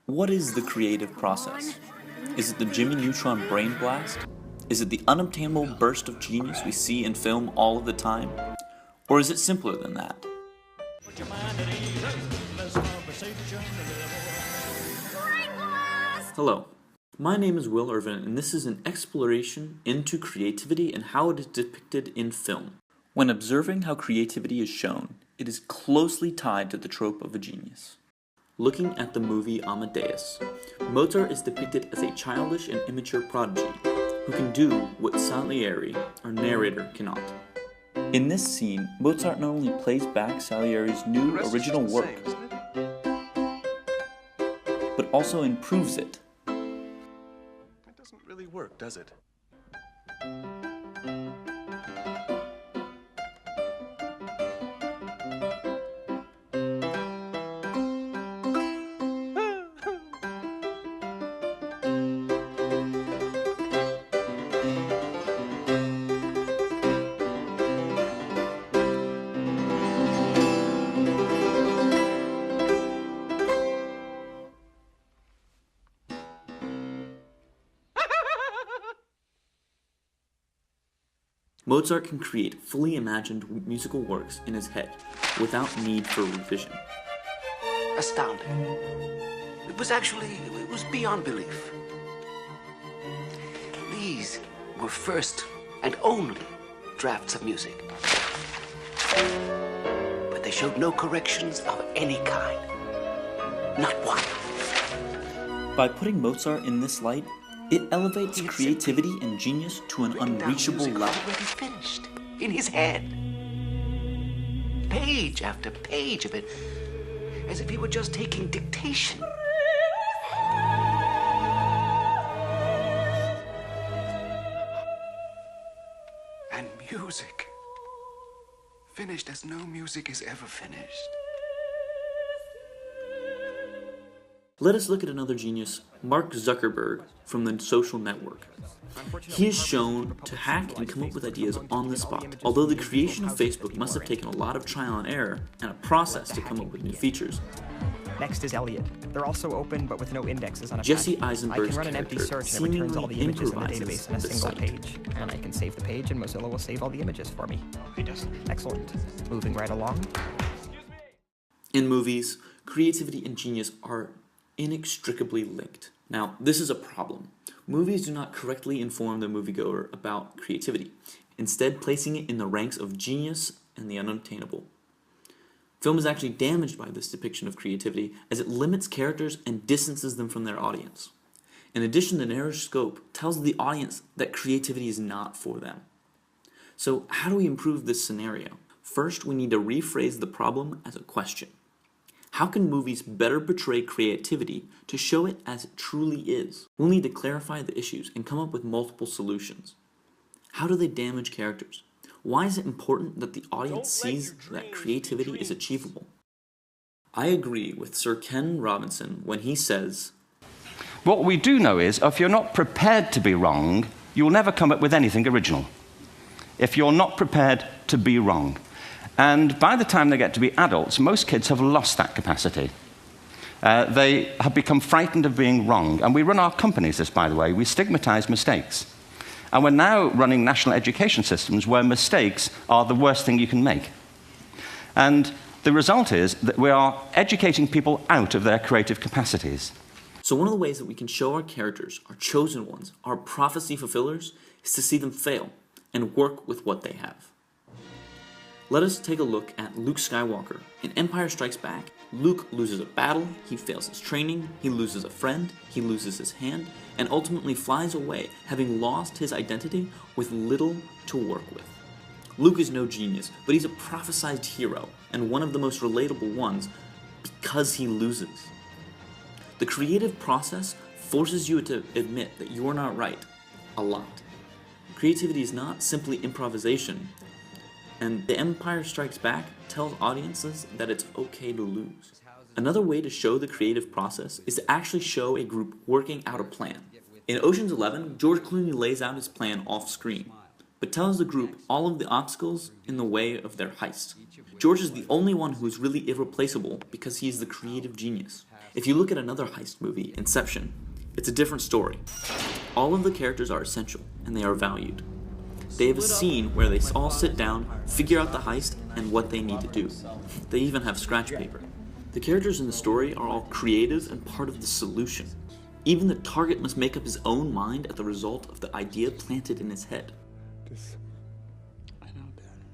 What is the creative process? Is it the Jimmy Neutron brain blast? Is it the unobtainable burst of genius we see in film all of the time? Or is it simpler than that? Hello, my name is Will Ervin, and this is an exploration into creativity and how it is depicted in film. When observing how creativity is shown, it is closely tied to the trope of a genius. Looking at the movie Amadeus, Mozart is depicted as a childish and immature prodigy who can do what Salieri, our narrator, cannot. In this scene, Mozart not only plays back Salieri's new original work, but also improves it. It doesn't really work, does it? Mozart can create fully imagined musical works in his head without need for revision. Astounding. It was beyond belief. These were first and only drafts of music. But they showed no corrections of any kind. Not one. By putting Mozart in this light, it elevates creativity and genius to an unreachable level. Already finished in his head. Page after page of it, as if he were just taking dictation. And music. Finished as no music is ever finished. Let us look at another genius, Mark Zuckerberg, from the social network. He is shown to hack and come up with ideas on the spot, although the creation of Facebook must have taken a lot of trial and error and a process to come up with new features. Next is Elliot. They're also open, but with no indexes on a Jesse page. Eisenberg's I can run an empty character search and it returns all the seemingly images in the improvises database in a the single site. page. And I can save the page, and Mozilla will save all the images for me. Excellent. Moving right along. In movies, creativity and genius are inextricably linked. Now, this is a problem. Movies do not correctly inform the moviegoer about creativity, instead placing it in the ranks of genius and the unobtainable. Film is actually damaged by this depiction of creativity as it limits characters and distances them from their audience. In addition, the narrow scope tells the audience that creativity is not for them. So, how do we improve this scenario? First, we need to rephrase the problem as a question. How can movies better portray creativity to show it as it truly is? We'll need to clarify the issues and come up with multiple solutions. How do they damage characters? Why is it important that the audience sees that creativity is achievable? I agree with Sir Ken Robinson when he says, "What we do know is, if you're not prepared to be wrong, you'll never come up with anything original. If you're not prepared to be wrong." And by the time they get to be adults, most kids have lost that capacity. They have become frightened of being wrong. And we run our companies this, by the way. We stigmatize mistakes. And we're now running national education systems where mistakes are the worst thing you can make. And the result is that we are educating people out of their creative capacities. so one of the ways that we can show our characters, our chosen ones, our prophecy fulfillers, is to see them fail and work with what they have. Let us take a look at Luke Skywalker. In Empire Strikes Back, Luke loses a battle, he fails his training, he loses a friend, he loses his hand, and ultimately flies away, having lost his identity with little to work with. Luke is no genius, but he's a prophesized hero, and one of the most relatable ones, because he loses. The creative process forces you to admit that you're not right, a lot. Creativity is not simply improvisation, and The Empire Strikes Back tells audiences that it's okay to lose. Another way to show the creative process is to actually show a group working out a plan. In Ocean's 11, George Clooney lays out his plan off screen, but tells the group all of the obstacles in the way of their heist. George is the only one who's really irreplaceable because he is the creative genius. If you look at another heist movie, Inception, it's a different story. All of the characters are essential, and they are valued. They have a scene where they all sit down, figure out the heist, and what they need to do. They even have scratch paper. The characters in the story are all creative and part of the solution. Even the target must make up his own mind at the result of the idea planted in his head. I know, Dad.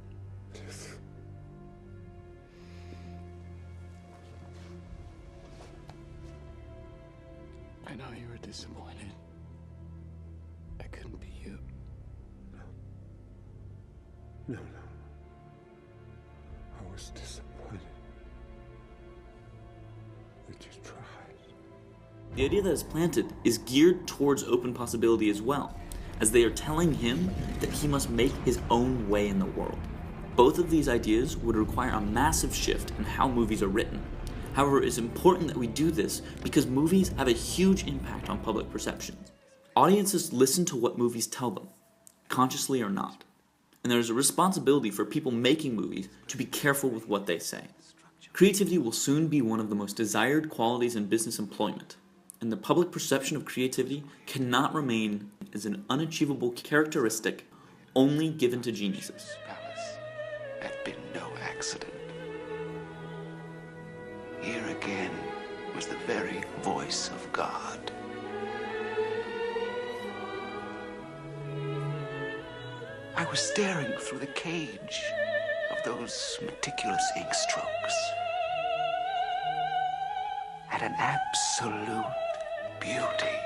I know you were disappointed. I couldn't be you. No. I was disappointed that you tried. The idea that is planted is geared towards open possibility as well, as they are telling him that he must make his own way in the world. Both of these ideas would require a massive shift in how movies are written. However, it's important that we do this because movies have a huge impact on public perception. Audiences listen to what movies tell them, consciously or not. And there is a responsibility for people making movies to be careful with what they say. Creativity will soon be one of the most desired qualities in business employment, and the public perception of creativity cannot remain as an unachievable characteristic only given to geniuses. This palace had been no accident. Here again was the very voice of God. I was staring through the cage of those meticulous ink strokes at an absolute beauty.